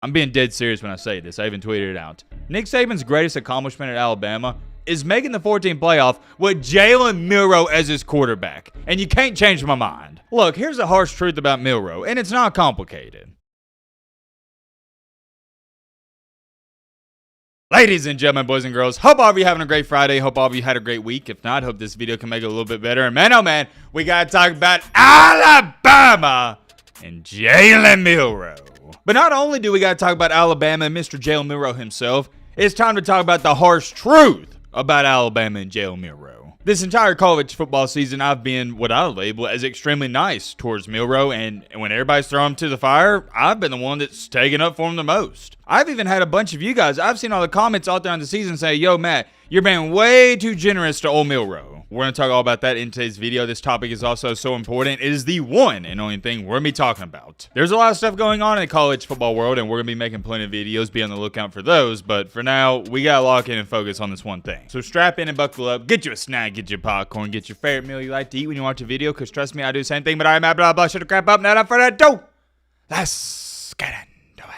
I'm being dead serious when I say this. I even tweeted it out. Nick Saban's greatest accomplishment at Alabama is making the 14 playoff with Jalen Milroe as his quarterback. And you can't change my mind. Look, here's the harsh truth about Milroe, and it's not complicated. Ladies and gentlemen, boys and girls, hope all of you having a great Friday. Hope all of you had a great week. If not, hope this video can make it a little bit better. And man, oh man, we got to talk about Alabama and Jalen Milroe. But not only do we got to talk about Alabama and Mr. Jalen Milroe himself, it's time to talk about the harsh truth about Alabama and Jalen Milroe. This entire college football season, I've been what I label as extremely nice towards Milroe, and when everybody's throwing him to the fire, I've been the one that's taken up for him the most. I've even had a bunch of you guys, I've seen all the comments out there on the season say, yo, Matt, you're being way too generous to old Milroe. We're going to talk all about that in today's video. This topic is also so important. It is the one and only thing we're going to be talking about. There's a lot of stuff going on in the college football world, and we're going to be making plenty of videos. Be on the lookout for those. But for now, we got to lock in and focus on this one thing. So strap in and buckle up. Get you a snack, get you popcorn, get your favorite meal you like to eat when you watch a video. Because trust me, I do the same thing. But I'm blah, blah, shut the crap up. Now, not for that. Don't. Let's get into it.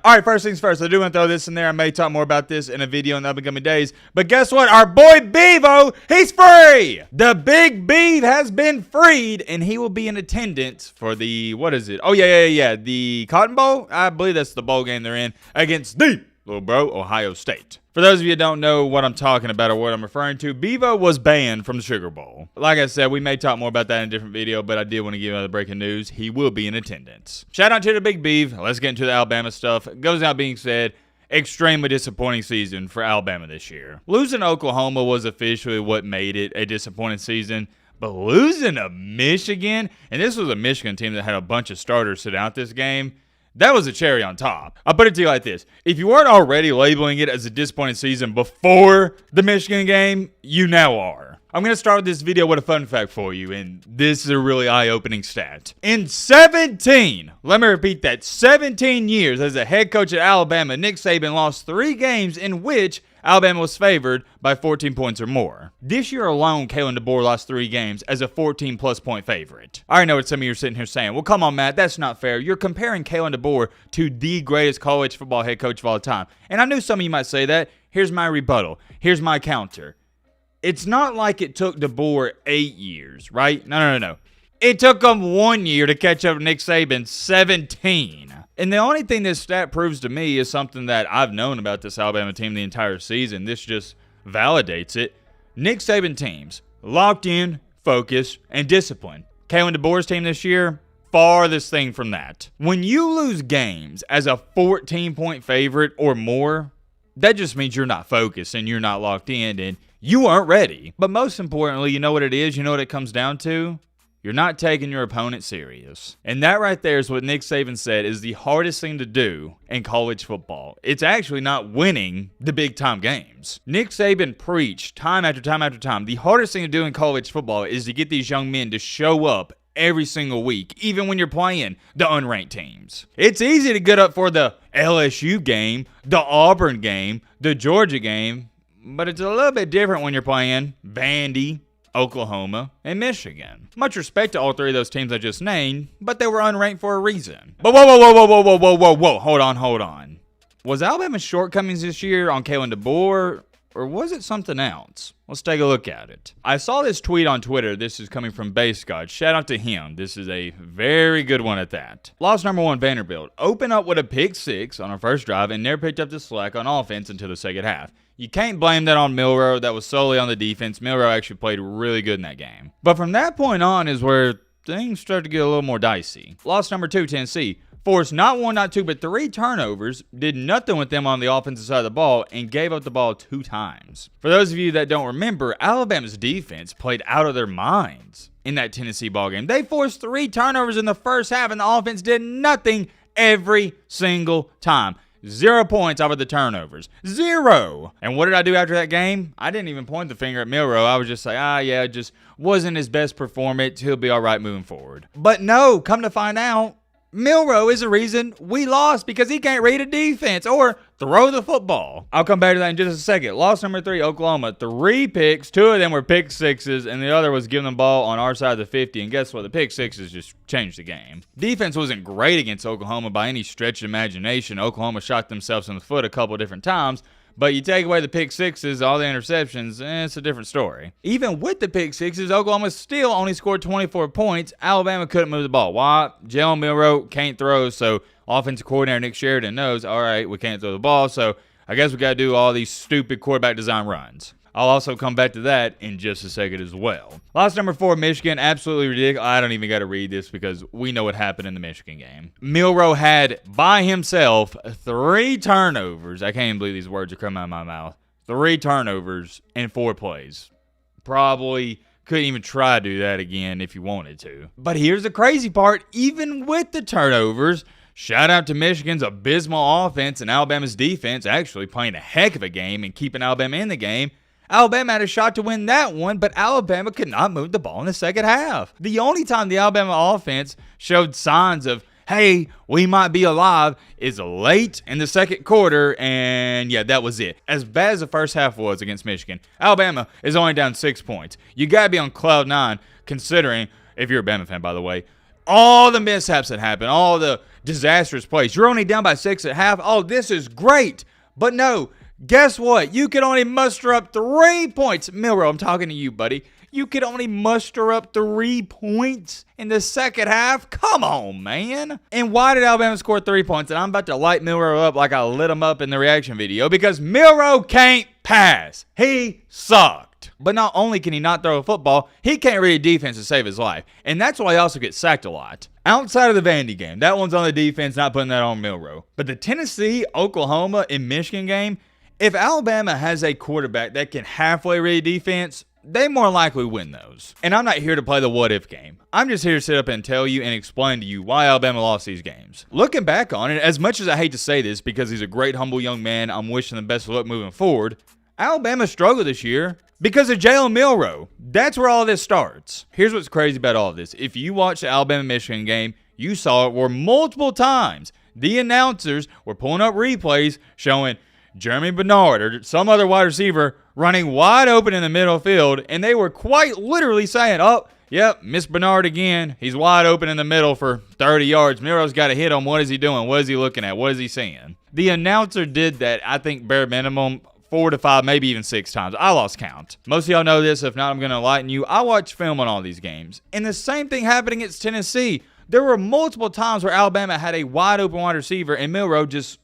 All right, first things first, I do want to throw this in there. I may talk more about this in a video in the upcoming days. But guess what? Our boy Bevo, he's free. The big Beav has been freed, and he will be in attendance for the, what is it? Oh, yeah. The Cotton Bowl? I believe that's the bowl game they're in against the little bro, Ohio State. For those of you who don't know what I'm talking about or what I'm referring to, Bevo was banned from the Sugar Bowl. Like I said, we may talk more about that in a different video, but I did want to give you the breaking news. He will be in attendance. Shout out to the big Beav. Let's get into the Alabama stuff. It goes out being said, extremely disappointing season for Alabama this year. Losing to Oklahoma was officially what made it a disappointing season. But losing to Michigan, and this was a Michigan team that had a bunch of starters sit out this game, that was a cherry on top. I'll put it to you like this. If you weren't already labeling it as a disappointing season before the Michigan game, you now are. I'm going to start with this video with a fun fact for you, and this is a really eye-opening stat. In 17, let me repeat that, 17 years as a head coach at Alabama, Nick Saban lost 3 games in which Alabama was favored by 14 points or more. This year alone, Kalen DeBoer lost 3 games as a 14-plus point favorite. I know what some of you are sitting here saying. Well, come on, Matt, that's not fair. You're comparing Kalen DeBoer to the greatest college football head coach of all time. And I knew some of you might say that. Here's my rebuttal. Here's my counter. It's not like it took DeBoer 8 years, right? No. It took him 1 year to catch up to Nick Saban, 17. And the only thing this stat proves to me is something that I've known about this Alabama team the entire season. This just validates it. Nick Saban teams, locked in, focused, and disciplined. Kalen DeBoer's team this year, farthest thing from that. When you lose games as a 14-point favorite or more, that just means you're not focused and you're not locked in and you aren't ready. But most importantly, you know what it is? You know what it comes down to? You're not taking your opponent serious. And that right there is what Nick Saban said is the hardest thing to do in college football. It's actually not winning the big-time games. Nick Saban preached time after time after time, the hardest thing to do in college football is to get these young men to show up every single week, even when you're playing the unranked teams. It's easy to get up for the LSU game, the Auburn game, the Georgia game, but it's a little bit different when you're playing Vandy, Oklahoma, and Michigan. Much respect to all 3 of those teams I just named, but they were unranked for a reason. But whoa, hold on. Was Alabama's shortcomings this year on Kalen DeBoer, or was it something else? Let's take a look at it. I saw this tweet on Twitter. This is coming from Base God. Shout out to him. This is a very good one at that. Loss number 1, Vanderbilt. Open up with a pick 6 on our first drive and never picked up the slack on offense until the second half. You can't blame that on Milroe. That was solely on the defense. Milroe actually played really good in that game. But from that point on is where things start to get a little more dicey. Loss number 2, Tennessee. Forced not 1, not 2, but 3 turnovers, did nothing with them on the offensive side of the ball, and gave up the ball 2 times. For those of you that don't remember, Alabama's defense played out of their minds in that Tennessee ball game. They forced 3 turnovers in the first half, and the offense did nothing every single time. 0 points off of the turnovers. 0. And what did I do after that game? I didn't even point the finger at Milroe. I was just like, yeah, it just wasn't his best performance. He'll be all right moving forward. But no, come to find out, Milroe is the reason we lost because he can't read a defense or throw the football. I'll come back to that in just a second. Loss number 3, Oklahoma. 3 picks. 2 of them were pick sixes, and the other was giving the ball on our side of the 50. And guess what? The pick sixes just changed the game. Defense wasn't great against Oklahoma by any stretch of imagination. Oklahoma shot themselves in the foot a couple different times. But you take away the pick sixes, all the interceptions, it's a different story. Even with the pick sixes, Oklahoma still only scored 24 points. Alabama couldn't move the ball. Why? Jalen Milroe can't throw, so offensive coordinator Nick Sheridan knows, all right, we can't throw the ball, so I guess we got to do all these stupid quarterback design runs. I'll also come back to that in just a second as well. Loss number 4, Michigan. Absolutely ridiculous. I don't even got to read this because we know what happened in the Michigan game. Milroe had, by himself, 3 turnovers. I can't even believe these words are coming out of my mouth. 3 turnovers in 4 plays. Probably couldn't even try to do that again if you wanted to. But here's the crazy part. Even with the turnovers, shout out to Michigan's abysmal offense and Alabama's defense actually playing a heck of a game and keeping Alabama in the game. Alabama had a shot to win that one, but Alabama could not move the ball in the second half. The only time the Alabama offense showed signs of, hey, we might be alive, is late in the second quarter, and yeah, that was it. As bad as the first half was against Michigan, Alabama is only down 6 points. You got to be on cloud 9, considering, if you're a Bama fan, by the way, all the mishaps that happened, all the disastrous plays. You're only down by 6 at half. Oh, this is great. But no, guess what? You could only muster up 3 points. Milroe, I'm talking to you, buddy. You could only muster up 3 points in the second half? Come on, man. And why did Alabama score 3 points? And I'm about to light Milroe up like I lit him up in the reaction video because Milroe can't pass. He sucked. But not only can he not throw a football, he can't read a defense to save his life. And that's why he also gets sacked a lot. Outside of the Vandy game, that one's on the defense, not putting that on Milroe. But the Tennessee, Oklahoma, and Michigan game, if Alabama has a quarterback that can halfway read defense, they more likely win those. And I'm not here to play the what-if game. I'm just here to sit up and tell you and explain to you why Alabama lost these games. Looking back on it, as much as I hate to say this because he's a great, humble young man, I'm wishing the best of luck moving forward, Alabama struggled this year because of Jalen Milroe. That's where all this starts. Here's what's crazy about all of this. If you watched the Alabama-Michigan game, you saw it where multiple times the announcers were pulling up replays showing Jeremy Bernard or some other wide receiver running wide open in the middle field, and they were quite literally saying, oh, yep, Miss Bernard again. He's wide open in the middle for 30 yards. Milroe's got to hit him. What is he doing? What is he looking at? What is he seeing? The announcer did that, I think, bare minimum 4 to 5, maybe even 6 times. I lost count. Most of y'all know this. If not, I'm going to enlighten you. I watch film on all these games, and the same thing happened against Tennessee. There were multiple times where Alabama had a wide open wide receiver, and Milroe just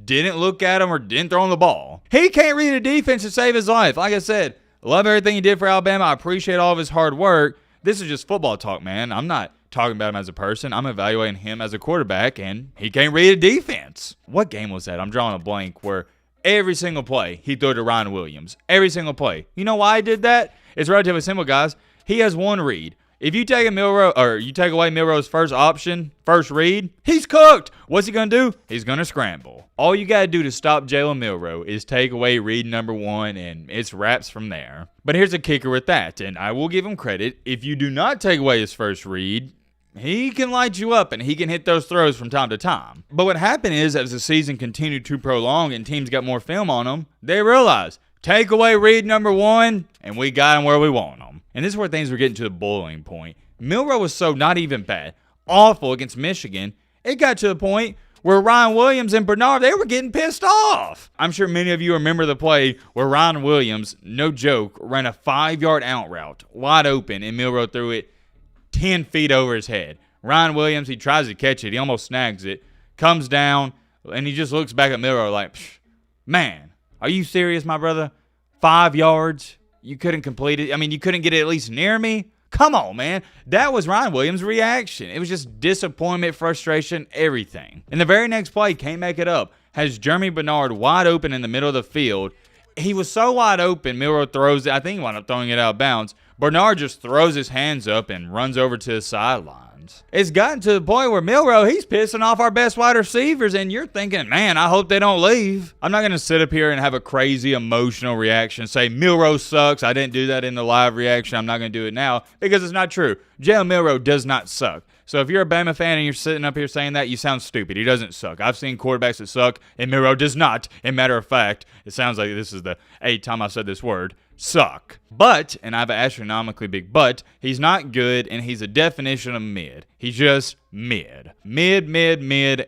didn't look at him or didn't throw him the ball. He can't read a defense to save his life. Like I said, love everything he did for Alabama. I appreciate all of his hard work. This is just football talk, man. I'm not talking about him as a person. I'm evaluating him as a quarterback, and he can't read a defense. What game was that? I'm drawing a blank where every single play he threw to Ryan Williams. Every single play. You know why he did that? It's relatively simple, guys. He has one read. If you take you take away Milroe's first option, first read, he's cooked. What's he going to do? He's going to scramble. All you got to do to stop Jalen Milroe is take away read number 1, and it's wraps from there. But here's a kicker with that, and I will give him credit. If you do not take away his first read, he can light you up, and he can hit those throws from time to time. But what happened is, as the season continued to prolong and teams got more film on him, they realized, take away read number 1, and we got him where we want him. And this is where things were getting to the boiling point. Milroe was so not even bad, awful against Michigan, it got to the point where Ryan Williams and Bernard, they were getting pissed off. I'm sure many of you remember the play where Ryan Williams, no joke, ran a 5-yard out route, wide open, and Milroe threw it 10 feet over his head. Ryan Williams, he tries to catch it, he almost snags it, comes down, and he just looks back at Milroe like, man, are you serious, my brother? 5 yards? You couldn't complete it? I mean, you couldn't get it at least near me? Come on, man. That was Ryan Williams' reaction. It was just disappointment, frustration, everything. And the very next play, can't make it up, has Jeremy Bernard wide open in the middle of the field. He was so wide open, Milroe throws it. I think he wound up throwing it out of bounds. Bernard just throws his hands up and runs over to the sideline. It's gotten to the point where Milroe, he's pissing off our best wide receivers, and you're thinking, man, I hope they don't leave. I'm not going to sit up here and have a crazy emotional reaction, say Milroe sucks. I didn't do that in the live reaction. I'm not going to do it now because it's not true. Jalen Milroe does not suck. So if you're a Bama fan and you're sitting up here saying that, you sound stupid. He doesn't suck. I've seen quarterbacks that suck, and Milroe does not. And matter of fact, it sounds like this is the 8th time I've said this word, suck. But, and I have an astronomically big but, he's not good, and he's a definition of mid. He's just mid. Mid,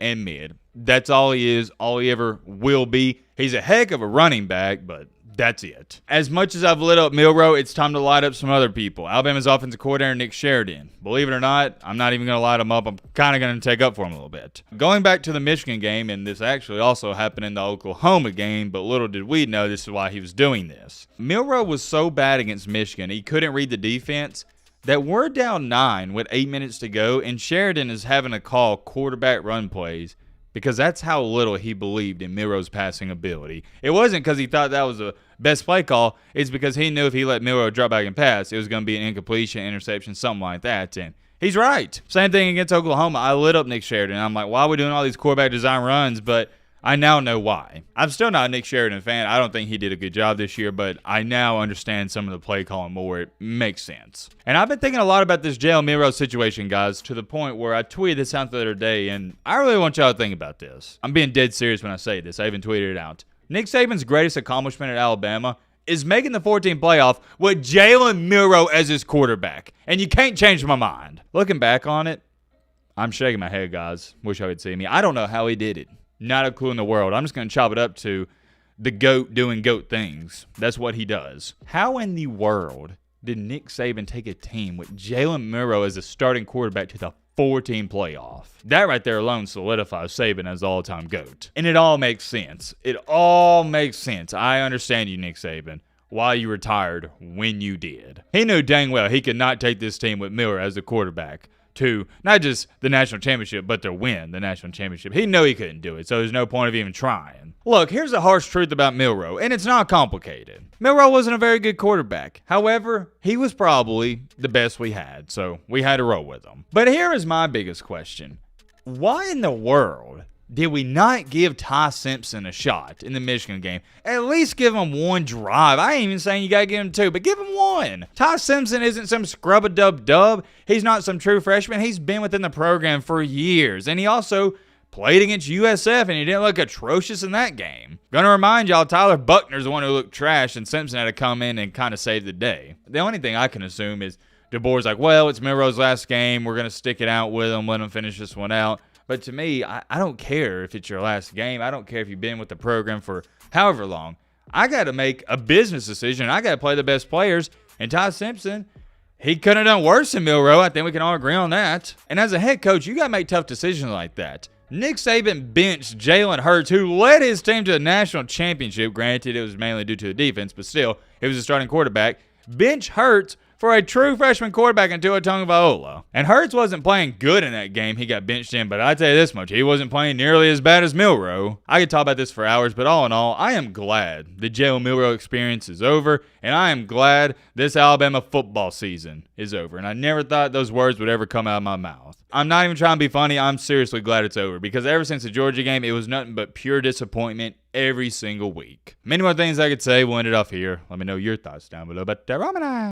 and mid. That's all he is, all he ever will be. He's a heck of a running back, but that's it. As much as I've lit up Milroe, it's time to light up some other people. Alabama's offensive coordinator, Nick Sheridan. Believe it or not, I'm not even going to light him up. I'm kind of going to take up for him a little bit. Going back to the Michigan game, and this actually also happened in the Oklahoma game, but little did we know this is why he was doing this. Milroe was so bad against Michigan, he couldn't read the defense, that we're down 9 with 8 minutes to go, and Sheridan is having to call quarterback run plays because that's how little he believed in Milroe's passing ability. It wasn't because he thought that was the best play call. It's because he knew if he let Milroe drop back and pass, it was going to be an incompletion, interception, something like that. And he's right. Same thing against Oklahoma. I lit up Nick Sheridan. I'm like, why are we doing all these quarterback design runs? But I now know why. I'm still not a Nick Sheridan fan. I don't think he did a good job this year, but I now understand some of the play calling more. It makes sense. And I've been thinking a lot about this Jalen Milroe situation, guys, to the point where I tweeted this out the other day, and I really want y'all to think about this. I'm being dead serious when I say this. I even tweeted it out. Nick Saban's greatest accomplishment at Alabama is making the 14 playoff with Jalen Milroe as his quarterback. And you can't change my mind. Looking back on it, I'm shaking my head, guys. Wish I could see me. I don't know how he did it. Not a clue in the world. I'm just going to chop it up to the GOAT doing GOAT things. That's what he does. How in the world did Nick Saban take a team with Jalen Milroe as a starting quarterback to the 14 playoff? That right there alone solidifies Saban as all-time GOAT. And it all makes sense. It all makes sense. I understand you, Nick Saban, why you retired when you did. He knew dang well he could not take this team with Milroe as the quarterback to not just the national championship, but to win the national championship. He knew he couldn't do it, so there's no point of even trying. Look, here's the harsh truth about Milroe, and it's not complicated. Milroe wasn't a very good quarterback. However, he was probably the best we had, so we had to roll with him. But here is my biggest question. Why in the world did we not give Ty Simpson a shot in the Michigan game? At least give him one drive. I ain't even saying you got to give him 2, but give him 1. Ty Simpson isn't some scrub-a-dub-dub. He's not some true freshman. He's been within the program for years. And he also played against USF, and he didn't look atrocious in that game. Gonna remind y'all, Tyler Buckner's the one who looked trash, and Simpson had to come in and kind of save the day. The only thing I can assume is DeBoer's like, well, it's Milroe's last game. We're going to stick it out with him, let him finish this one out. But to me, I don't care if it's your last game. I don't care if you've been with the program for however long. I got to make a business decision. I got to play the best players. And Ty Simpson, he couldn't have done worse than Milroe. I think we can all agree on that. And as a head coach, you got to make tough decisions like that. Nick Saban benched Jalen Hurts, who led his team to the national championship. Granted, it was mainly due to the defense, but still, he was a starting quarterback. Bench Hurts for a true freshman quarterback in Tua Tagovailoa. And Hurts wasn't playing good in that game he got benched in, but I tell you this much, he wasn't playing nearly as bad as Milroe. I could talk about this for hours, but all in all, I am glad the Jalen Milroe experience is over, and I am glad this Alabama football season is over. And I never thought those words would ever come out of my mouth. I'm not even trying to be funny. I'm seriously glad it's over, because ever since the Georgia game, it was nothing but pure disappointment every single week. Many more things I could say. We'll end it off here. Let me know your thoughts down below. But